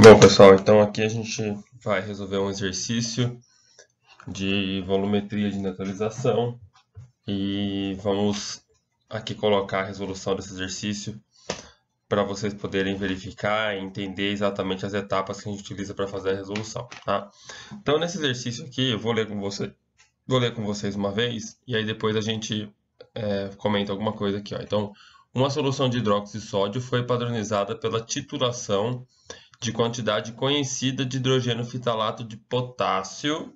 Bom, pessoal, então aqui a gente vai resolver um exercício de volumetria de neutralização e vamos aqui colocar a resolução desse exercício para vocês poderem verificar e entender exatamente as etapas que a gente utiliza para fazer a resolução, tá? Então, nesse exercício aqui, eu vou ler com vocês uma vez e aí depois a gente comenta alguma coisa aqui, ó. Então, uma solução de hidróxido de sódio foi padronizada pela titulação de quantidade conhecida de hidrogênio fitalato de potássio,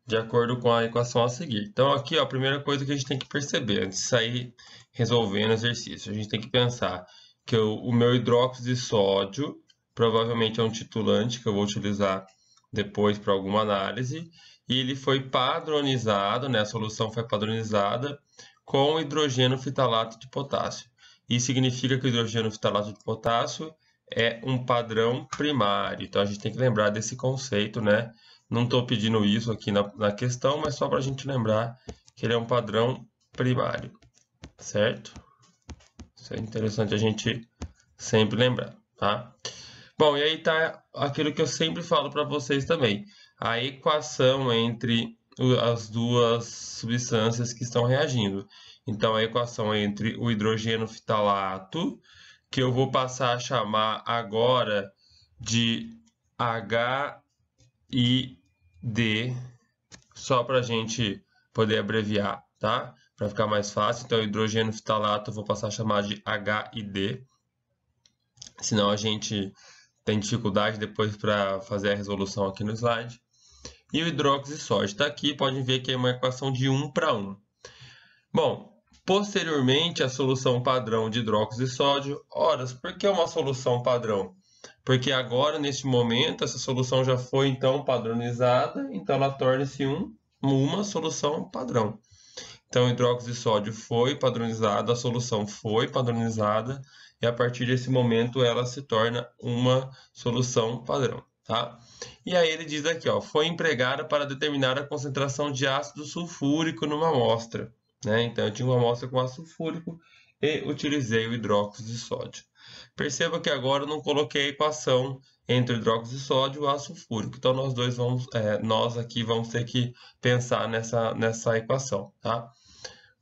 de acordo com a equação a seguir. Então, aqui, ó, a primeira coisa que a gente tem que perceber, antes de sair resolvendo o exercício, a gente tem que pensar que o meu hidróxido de sódio provavelmente é um titulante que eu vou utilizar depois para alguma análise, e ele foi padronizado, né, a solução foi padronizada com hidrogênio fitalato de potássio. Isso significa que o hidrogênio fitalato de potássio é um padrão primário. Então, a gente tem que lembrar desse conceito, né? Não estou pedindo isso aqui na questão, mas só para a gente lembrar que ele é um padrão primário, certo? Isso é interessante a gente sempre lembrar, tá? Bom, e aí tá aquilo que eu sempre falo para vocês também. A equação entre as duas substâncias que estão reagindo. Então, a equação entre o hidrogênio fitalato, que eu vou passar a chamar agora de HID, só para a gente poder abreviar, tá? Para ficar mais fácil. Então, hidrogênio fitalato eu vou passar a chamar de HID, senão a gente tem dificuldade depois para fazer a resolução aqui no slide. E o hidróxido de sódio está aqui, podem ver que é uma equação de 1 para 1. Bom, posteriormente, a solução padrão de hidróxido de sódio. Ora, por que uma solução padrão? Porque agora, neste momento, essa solução já foi, então, padronizada, então ela torna-se uma solução padrão. Então, o hidróxido de sódio foi padronizado, a solução foi padronizada, e a partir desse momento ela se torna uma solução padrão, tá? E aí ele diz aqui, ó, foi empregada para determinar a concentração de ácido sulfúrico numa amostra, né? Então, eu tinha uma amostra com ácido sulfúrico e utilizei o hidróxido de sódio. Perceba que agora eu não coloquei a equação entre o hidróxido de sódio e o ácido sulfúrico. Então, nós aqui vamos ter que pensar nessa equação, tá?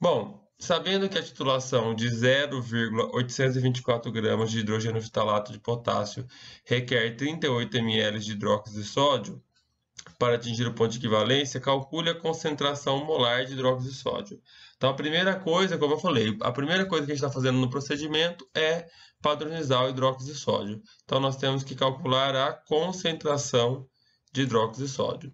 Bom, sabendo que a titulação de 0,824 gramas de hidrogênio fitalato de potássio requer 38 ml de hidróxido de sódio, para atingir o ponto de equivalência, calcule a concentração molar de hidróxido de sódio. Então, a primeira coisa, como eu falei, a primeira coisa que a gente está fazendo no procedimento é padronizar o hidróxido de sódio. Então, nós temos que calcular a concentração de hidróxido de sódio.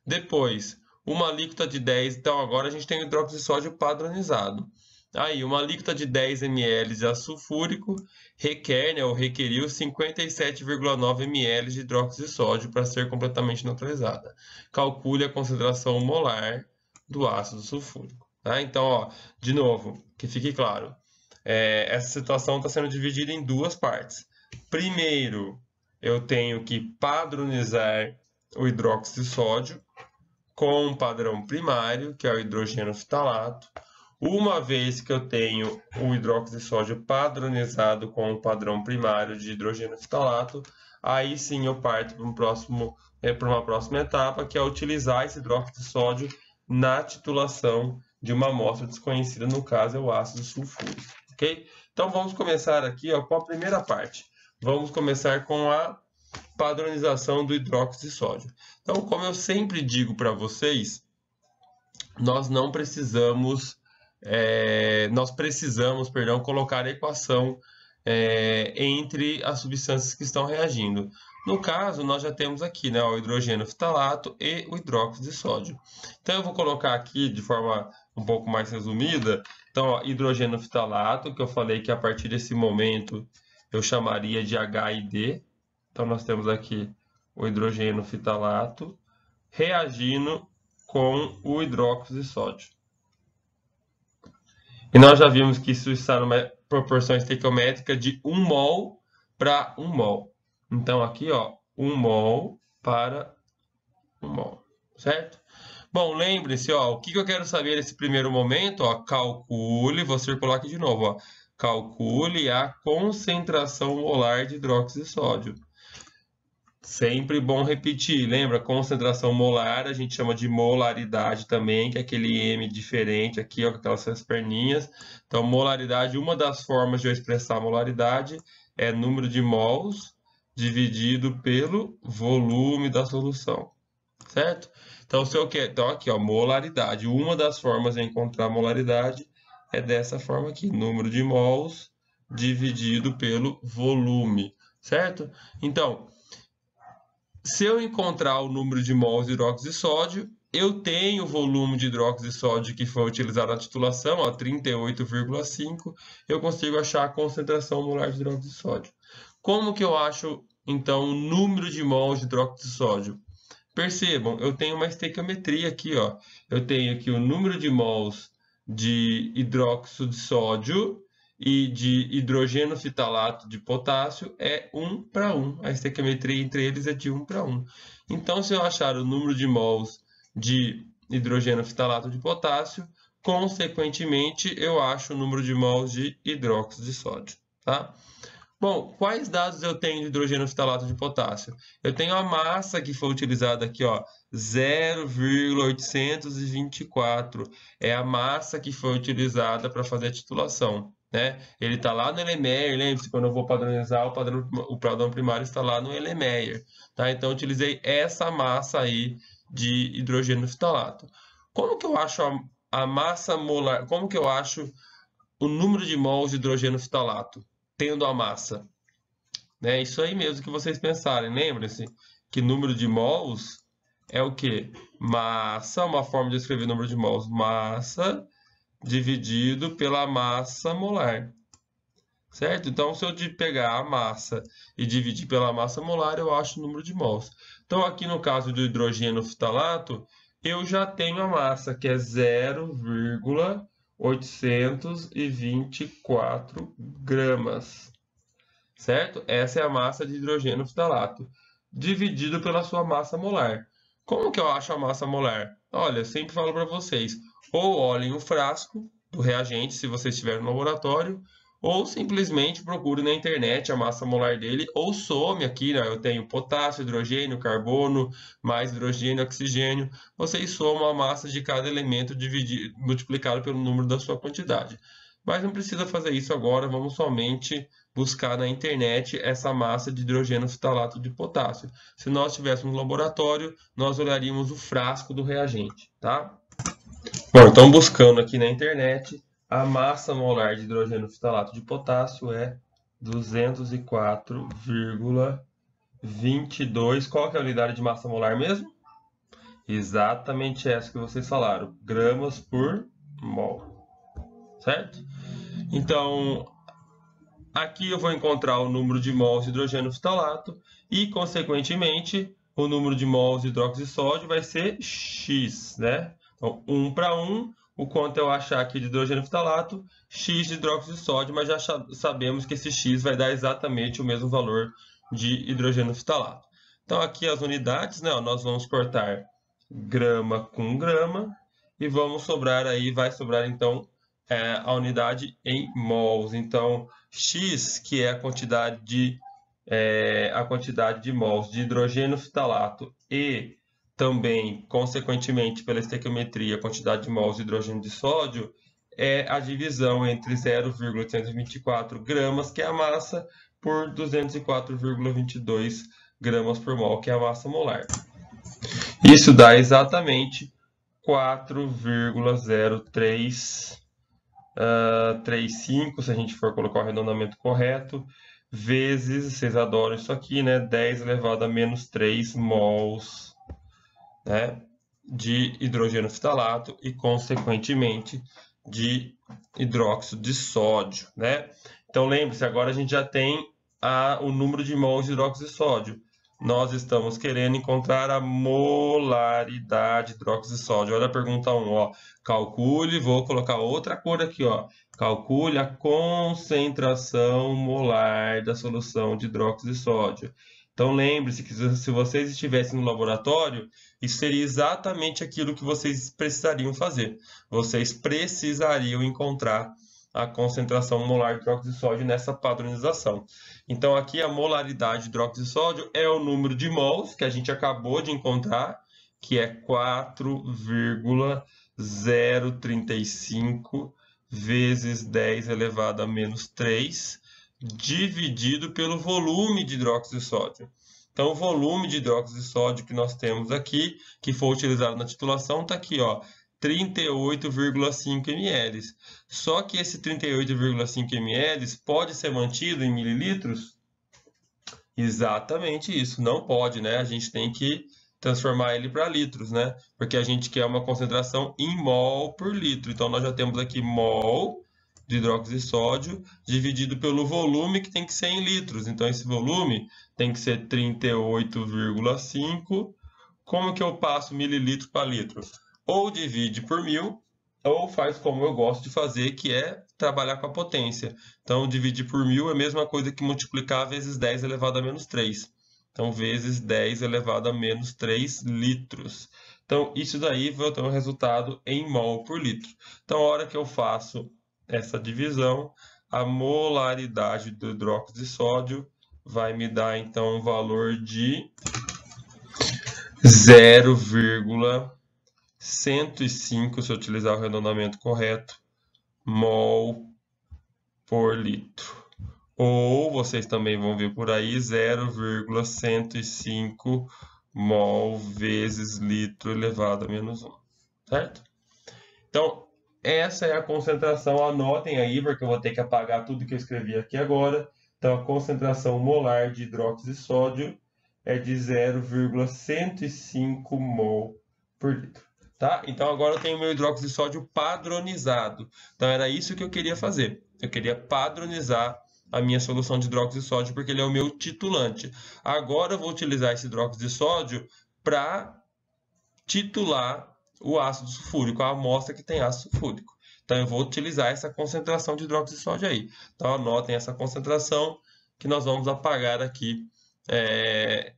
Depois, uma alíquota de 10, então agora a gente tem o hidróxido de sódio padronizado. Aí, uma alíquota de 10 ml de ácido sulfúrico requer, né, ou requeriu 57,9 ml de hidróxido de sódio para ser completamente neutralizada. Calcule a concentração molar do ácido sulfúrico. Tá? Então, ó, de novo, que fique claro, essa situação está sendo dividida em duas partes. Primeiro, eu tenho que padronizar o hidróxido de sódio com um padrão primário, que é o hidrogênio fitalato. Uma vez que eu tenho o hidróxido de sódio padronizado com o padrão primário de hidrogênio fitalato, aí sim eu parto para uma próxima etapa, que é utilizar esse hidróxido de sódio na titulação de uma amostra desconhecida, no caso é o ácido sulfúrico, ok? Então vamos começar aqui, ó, com a primeira parte. Vamos começar com a padronização do hidróxido de sódio. Então, como eu sempre digo para vocês, nós precisamos, colocar a equação entre as substâncias que estão reagindo. No caso, nós já temos aqui, né, o hidrogênio fitalato e o hidróxido de sódio. Então, eu vou colocar aqui de forma um pouco mais resumida. Então, ó, hidrogênio fitalato, que eu falei que a partir desse momento eu chamaria de HID. Então, nós temos aqui o hidrogênio fitalato reagindo com o hidróxido de sódio. E nós já vimos que isso está numa proporção estequiométrica de 1 mol para 1 mol. Então, aqui, ó, 1 mol para 1 mol, certo? Bom, lembre-se, ó, o que eu quero saber nesse primeiro momento, ó, calcule, vou circular aqui de novo, ó, calcule a concentração molar de hidróxido de sódio. Sempre bom repetir. Lembra? Concentração molar, a gente chama de molaridade também, que é aquele M diferente aqui, ó, com aquelas suas perninhas. Então, molaridade, uma das formas de eu expressar molaridade é número de mols dividido pelo volume da solução, certo? Então, se eu quero, então aqui, ó, molaridade. Uma das formas de encontrar molaridade é dessa forma aqui, número de mols dividido pelo volume, certo? Então, se eu encontrar o número de mols de hidróxido de sódio, eu tenho o volume de hidróxido de sódio que foi utilizado na titulação, 38,5, eu consigo achar a concentração molar de hidróxido de sódio. Como que eu acho, então, o número de mols de hidróxido de sódio? Percebam, eu tenho uma estequiometria aqui, ó. Eu tenho aqui o número de mols de hidróxido de sódio e de hidrogênio fitalato de potássio é 1 para 1. A estequiometria entre eles é de 1 para 1. Então, se eu achar o número de mols de hidrogênio fitalato de potássio, consequentemente, eu acho o número de mols de hidróxido de sódio, tá? Bom, quais dados eu tenho de hidrogênio fitalato de potássio? Eu tenho a massa que foi utilizada aqui, ó, 0,824. É a massa que foi utilizada para fazer a titulação, né? Ele está lá no Erlenmeyer, lembre-se, quando eu vou padronizar, o padrão primário está lá no Erlenmeyer, tá? Então, eu utilizei essa massa aí de hidrogênio fitalato. Como que eu acho a massa molar? Como que eu acho o número de mols de hidrogênio fitalato? Tendo a massa, né? Isso aí mesmo que vocês pensarem. Lembrem-se que número de mols é o quê? Massa, uma forma de escrever número de mols, massa dividido pela massa molar, certo? Então, se eu pegar a massa e dividir pela massa molar, eu acho o número de mols. Então, aqui no caso do hidrogênio fitalato, eu já tenho a massa, que é 0,824 gramas, certo? Essa é a massa de hidrogênio fitalato, dividido pela sua massa molar. Como que eu acho a massa molar? Olha, eu sempre falo para vocês, ou olhem o frasco do reagente, se você estiver no laboratório, ou simplesmente procure na internet a massa molar dele, ou some aqui, né? Eu tenho potássio, hidrogênio, carbono, mais hidrogênio, oxigênio. Vocês somam a massa de cada elemento multiplicado pelo número da sua quantidade. Mas não precisa fazer isso agora, vamos somente buscar na internet essa massa de hidrogênio fitalato de potássio. Se nós estivéssemos no laboratório, nós olharíamos o frasco do reagente, tá? Bom, então buscando aqui na internet, a massa molar de hidrogênio fitalato de potássio é 204,22. Qual que é a unidade de massa molar mesmo? Exatamente essa que vocês falaram, gramas por mol, certo? Então, aqui eu vou encontrar o número de mols de hidrogênio fitalato e, consequentemente, o número de mols de hidróxido de sódio vai ser X, né? Então, 1 para 1, o quanto eu achar aqui de hidrogênio fitalato, X de hidróxido de sódio, mas já sabemos que esse X vai dar exatamente o mesmo valor de hidrogênio fitalato. Então, aqui as unidades, né? Nós vamos cortar grama com grama e vamos sobrar aí, vai sobrar então a unidade em mols. Então, X, que é a quantidade de mols de hidrogênio fitalato e também, consequentemente, pela estequiometria, a quantidade de mols de hidrogênio de sódio, é a divisão entre 0,824 gramas, que é a massa, por 204,22 gramas por mol, que é a massa molar. Isso dá exatamente 4,0335, se a gente for colocar o arredondamento correto, vezes, vocês adoram isso aqui, né? 10 elevado a menos 3 mols, né, de hidrogênio fitalato e, consequentemente, de hidróxido de sódio, né? Então, lembre-se, agora a gente já tem o número de mols de hidróxido de sódio. Nós estamos querendo encontrar a molaridade de hidróxido de sódio. Olha a pergunta 1, ó. Calcule, vou colocar outra cor aqui, ó. Calcule a concentração molar da solução de hidróxido de sódio. Então, lembre-se que se vocês estivessem no laboratório, isso seria exatamente aquilo que vocês precisariam fazer. Vocês precisariam encontrar a concentração molar de hidróxido de sódio nessa padronização. Então, aqui a molaridade de hidróxido de sódio é o número de mols que a gente acabou de encontrar, que é 4,035 vezes 10 elevado a menos 3, dividido pelo volume de hidróxido de sódio. Então, o volume de hidróxido de sódio que nós temos aqui, que foi utilizado na titulação, está aqui, ó, 38,5 ml. Só que esse 38,5 ml pode ser mantido em mililitros? Exatamente isso, não pode, né? A gente tem que transformar ele para litros, né? Porque a gente quer uma concentração em mol por litro. Então, nós já temos aqui mol de hidróxido de sódio dividido pelo volume, que tem que ser em litros. Então, esse volume tem que ser 38,5. Como que eu passo mililitro para litro? Ou divide por 1000, ou faz como eu gosto de fazer, que é trabalhar com a potência. Então, dividir por 1000 é a mesma coisa que multiplicar vezes 10 elevado a menos 3. Então, vezes 10 elevado a menos 3 litros. Então, isso daí vai ter um resultado em mol por litro. Então, a hora que eu faço essa divisão, a molaridade do hidróxido de sódio vai me dar, então, um valor de 0,105, se eu utilizar o arredondamento correto, mol por litro. Ou, vocês também vão ver por aí, 0,105 mol vezes litro elevado a menos 1, certo? Então, essa é a concentração, anotem aí, porque eu vou ter que apagar tudo que eu escrevi aqui agora. Então, a concentração molar de hidróxido de sódio é de 0,105 mol por litro. Tá? Então, agora eu tenho meu hidróxido de sódio padronizado. Então, era isso que eu queria fazer. Eu queria padronizar a minha solução de hidróxido de sódio, porque ele é o meu titulante. Agora eu vou utilizar esse hidróxido de sódio para titular o ácido sulfúrico, a amostra que tem ácido sulfúrico. Então, eu vou utilizar essa concentração de hidróxido de sódio aí. Então, anotem essa concentração que nós vamos apagar aqui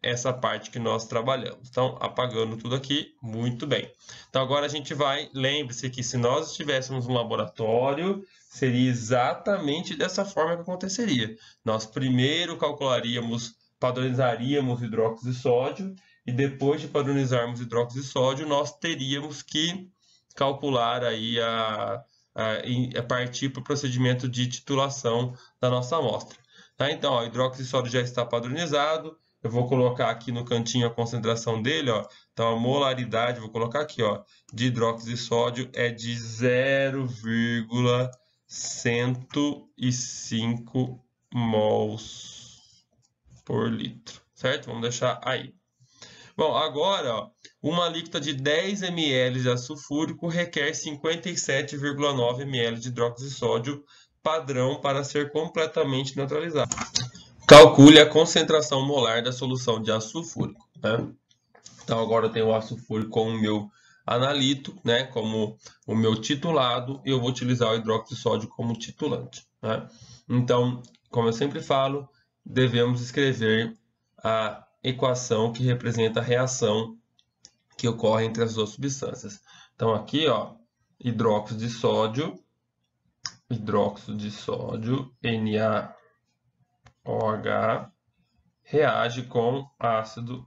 essa parte que nós trabalhamos. Então, apagando tudo aqui, muito bem. Então, agora a gente vai, lembre-se que se nós estivéssemos no laboratório, seria exatamente dessa forma que aconteceria. Nós primeiro calcularíamos, padronizaríamos o hidróxido de sódio, e depois de padronizarmos o hidróxido de sódio, nós teríamos que calcular aí a partir para o procedimento de titulação da nossa amostra. Tá? Então, ó, o hidróxido de sódio já está padronizado. Eu vou colocar aqui no cantinho a concentração dele, ó. Então, a molaridade, vou colocar aqui, ó, de hidróxido de sódio é de 0,105 mols por litro, certo? Vamos deixar aí. Bom, agora, ó, uma alíquota de 10 ml de ácido sulfúrico requer 57,9 ml de hidróxido de sódio padrão para ser completamente neutralizado. Calcule a concentração molar da solução de ácido sulfúrico, né? Então, agora eu tenho o ácido sulfúrico como o meu analito, né, como o meu titulado, e eu vou utilizar o hidróxido de sódio como titulante, né? Então, como eu sempre falo, devemos escrever a equação que representa a reação que ocorre entre as duas substâncias. Então, aqui, ó, hidróxido de sódio, NaOH, reage com ácido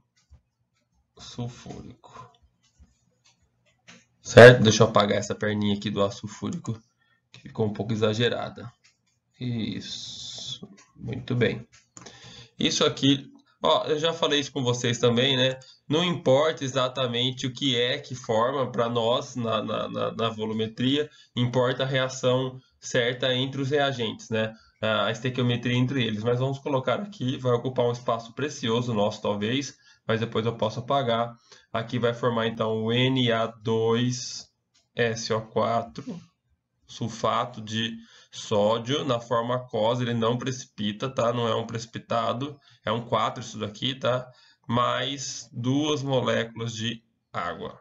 sulfúrico. Certo? Deixa eu apagar essa perninha aqui do ácido sulfúrico, que ficou um pouco exagerada. Isso. Muito bem. Isso aqui, ó, eu já falei isso com vocês também, né? Não importa exatamente o que é que forma para nós na volumetria, importa a reação certa entre os reagentes, né? A estequiometria entre eles. Mas vamos colocar aqui, vai ocupar um espaço precioso nosso, talvez, mas depois eu posso apagar. Aqui vai formar então o Na2SO4, sulfato de sódio, na forma aquosa, ele não precipita, tá? Não é um precipitado, é um 4 isso daqui, tá? Mais 2 moléculas de água.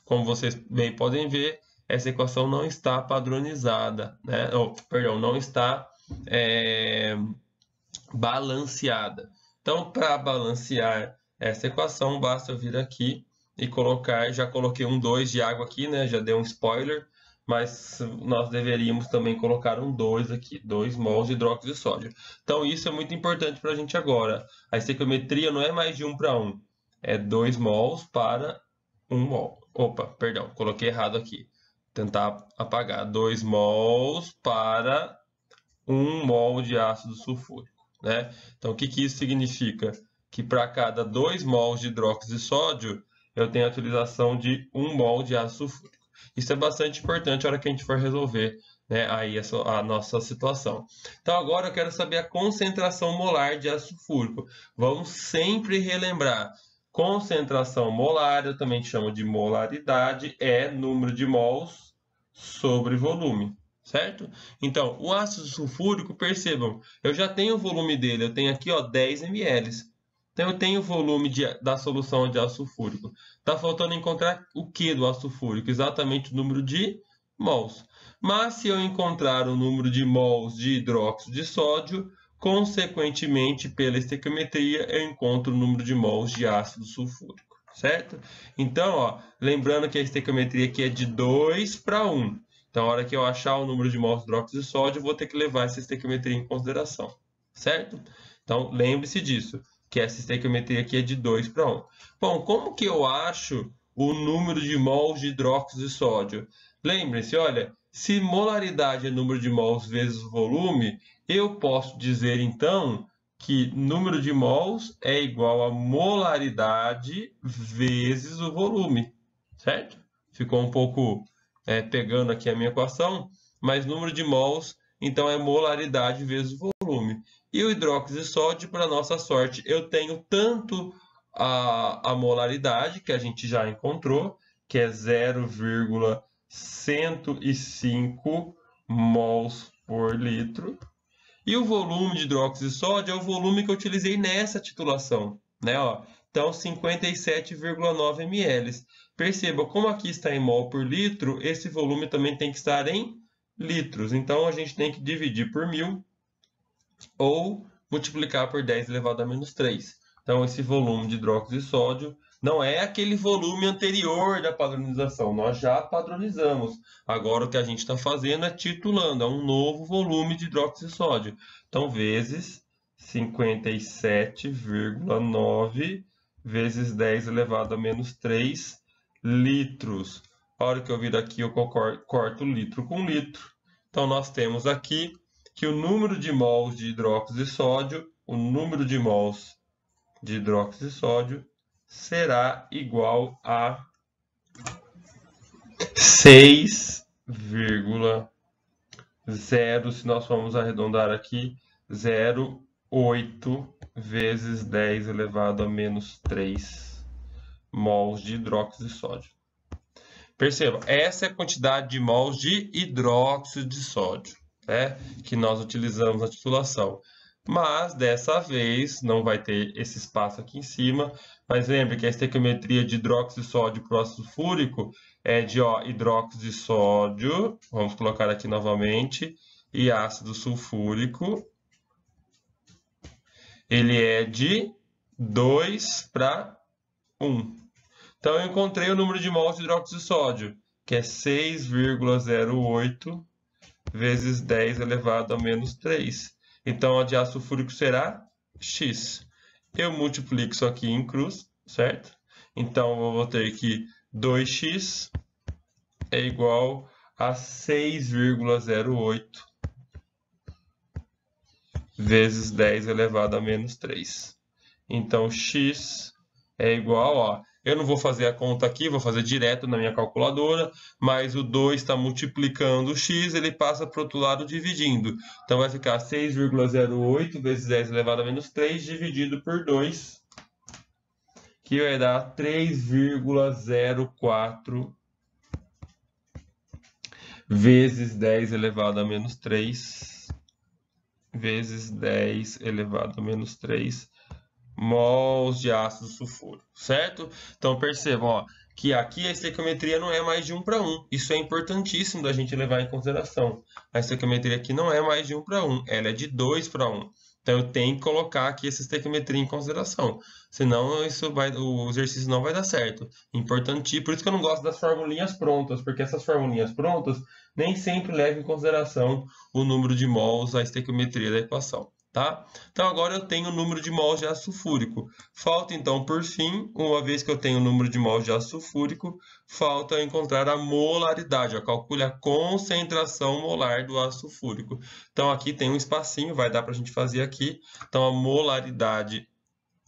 Como vocês bem podem ver, essa equação não está padronizada, né? Perdão, não está balanceada. Então, para balancear essa equação, basta eu vir aqui e colocar, já coloquei um 2 de água aqui, né? Já dei um spoiler, mas nós deveríamos também colocar um 2 aqui, 2 mols de hidróxido de sódio. Então isso é muito importante para a gente agora. A estequiometria não é mais de 1 para 1, é 2 mols para 1 mol. Opa, perdão, coloquei errado aqui. Tentar apagar. 2 mols para 1 mol de ácido sulfúrico, né? Então, o que isso significa? Que para cada 2 mols de hidróxido de sódio, eu tenho a utilização de 1 mol de ácido sulfúrico. Isso é bastante importante na hora que a gente for resolver, né, aí a nossa situação. Então, agora eu quero saber a concentração molar de ácido sulfúrico. Vamos sempre relembrar. Concentração molar, eu também chamo de molaridade, é número de mols sobre volume, certo? Então, o ácido sulfúrico, percebam, eu já tenho o volume dele, eu tenho aqui, ó, 10 ml. Então, eu tenho o volume da solução de ácido sulfúrico. Está faltando encontrar o que do ácido sulfúrico? Exatamente o número de mols. Mas, se eu encontrar o número de mols de hidróxido de sódio, consequentemente, pela estequiometria, eu encontro o número de mols de ácido sulfúrico, certo? Então, ó, lembrando que a estequiometria aqui é de 2 para 1. Então, na hora que eu achar o número de mols de hidróxido de sódio, eu vou ter que levar essa estequiometria em consideração, certo? Então, lembre-se disso, que essa estequiometria aqui é de 2 para 1. Bom, como que eu acho o número de mols de hidróxido de sódio? Lembre-se, olha, se molaridade é número de mols vezes o volume, eu posso dizer, então, que número de mols é igual a molaridade vezes o volume, certo? Ficou um pouco pegando aqui a minha equação, mas número de mols, então, é molaridade vezes o volume. E o hidróxido de sódio, para nossa sorte, eu tenho tanto a molaridade, que a gente já encontrou, que é 0,105 mols por litro. E o volume de hidróxido de sódio é o volume que eu utilizei nessa titulação, né? Ó, então, 57,9 ml. Perceba, como aqui está em mol por litro, esse volume também tem que estar em litros. Então, a gente tem que dividir por 1000 ou multiplicar por 10 elevado a menos 3. Então, esse volume de hidróxido de sódio não é aquele volume anterior da padronização. Nós já padronizamos. Agora, o que a gente está fazendo é titulando. É um novo volume de hidróxido de sódio. Então, vezes 57,9 vezes 10 elevado a menos 3 litros. A hora que eu vir aqui, eu corto litro com litro. Então, nós temos aqui que o número de mols de hidróxido de sódio, será igual a 6,0, se nós formos arredondar aqui, 0,8 vezes 10 elevado a menos 3 mols de hidróxido de sódio. Perceba, essa é a quantidade de mols de hidróxido de sódio, né, que nós utilizamos na titulação. Mas, dessa vez, não vai ter esse espaço aqui em cima. Mas lembre que a estequiometria de hidróxido de sódio para o ácido sulfúrico é de hidróxido de sódio, vamos colocar aqui novamente, e ácido sulfúrico, ele é de 2 para 1. Então, eu encontrei o número de mols de hidróxido de sódio, que é 6,08 vezes 10 elevado a menos 3. Então, a de ácido sulfúrico será X. Eu multiplico isso aqui em cruz, certo? Então, eu vou ter que 2x é igual a 6,08 vezes 10 elevado a menos 3. Então, x é igual, eu não vou fazer a conta aqui, vou fazer direto na minha calculadora, mas o 2 está multiplicando o x, ele passa para o outro lado dividindo. Então, vai ficar 6,08 vezes 10 elevado a menos 3 dividido por 2, que vai dar 3,04 vezes 10 elevado a menos 3, vezes 10 elevado a menos 3 mols de ácido sulfúrico, certo? Então, percebam, que aqui a estequiometria não é mais de 1 para 1. Isso é importantíssimo da gente levar em consideração. A estequiometria aqui não é mais de 1 para 1, ela é de 2 para 1. Então, eu tenho que colocar aqui essa estequiometria em consideração. Senão, o exercício não vai dar certo. Importante, por isso que eu não gosto das formulinhas prontas, porque essas formulinhas prontas nem sempre levam em consideração o número de mols, a estequiometria da equação. Tá? Então, agora eu tenho o número de mols de ácido sulfúrico. Falta, então, por fim, uma vez que eu tenho o número de mols de ácido sulfúrico, falta encontrar a molaridade. Ó, calcule a concentração molar do ácido sulfúrico. Então, aqui tem um espacinho, vai dar para a gente fazer aqui. Então, a molaridade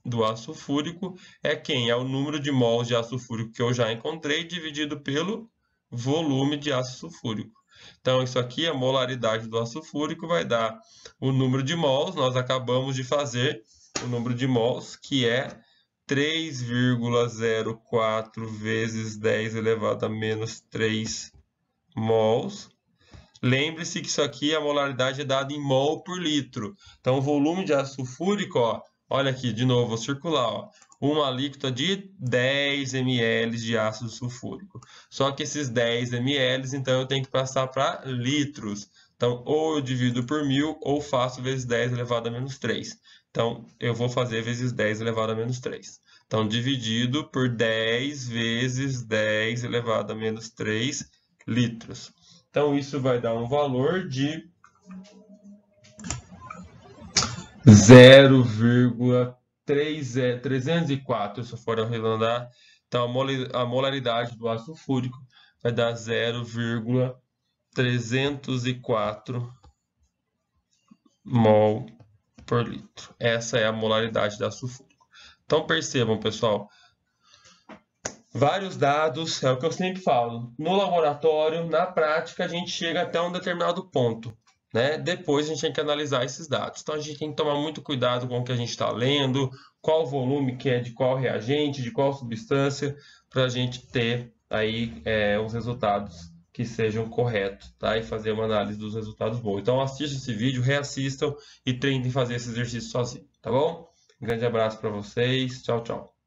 do ácido sulfúrico é quem? É o número de mols de ácido sulfúrico que eu já encontrei, dividido pelo volume de ácido sulfúrico. Então, isso aqui, a molaridade do ácido sulfúrico, vai dar o número de mols. Nós acabamos de fazer o número de mols, que é 3,04 vezes 10 elevado a menos 3 mols. Lembre-se que isso aqui, a molaridade é dada em mol por litro. Então, o volume de ácido sulfúrico, ó, olha aqui, de novo, vou circular, ó. Uma alíquota de 10 ml de ácido sulfúrico. Só que esses 10 ml, então, eu tenho que passar para litros. Então, ou eu divido por 1000, ou faço vezes 10 elevado a menos 3. Então, eu vou fazer vezes 10 elevado a menos 3. Então, dividido por 10 vezes 10 elevado a menos 3 litros. Então, isso vai dar um valor de 0,304, se eu for arredondar. Então, a molaridade do ácido sulfúrico vai dar 0,304 mol por litro. Essa é a molaridade do ácido sulfúrico. Então, percebam, pessoal, vários dados, é o que eu sempre falo. No laboratório, na prática, a gente chega até um determinado ponto, né? Depois a gente tem que analisar esses dados. Então, a gente tem que tomar muito cuidado com o que a gente está lendo, qual volume que é de qual reagente, de qual substância, para a gente ter aí os resultados que sejam corretos, tá? E fazer uma análise dos resultados bons. Então, assistam esse vídeo, reassistam e tentem fazer esse exercício sozinho, tá bom? Um grande abraço para vocês. Tchau, tchau.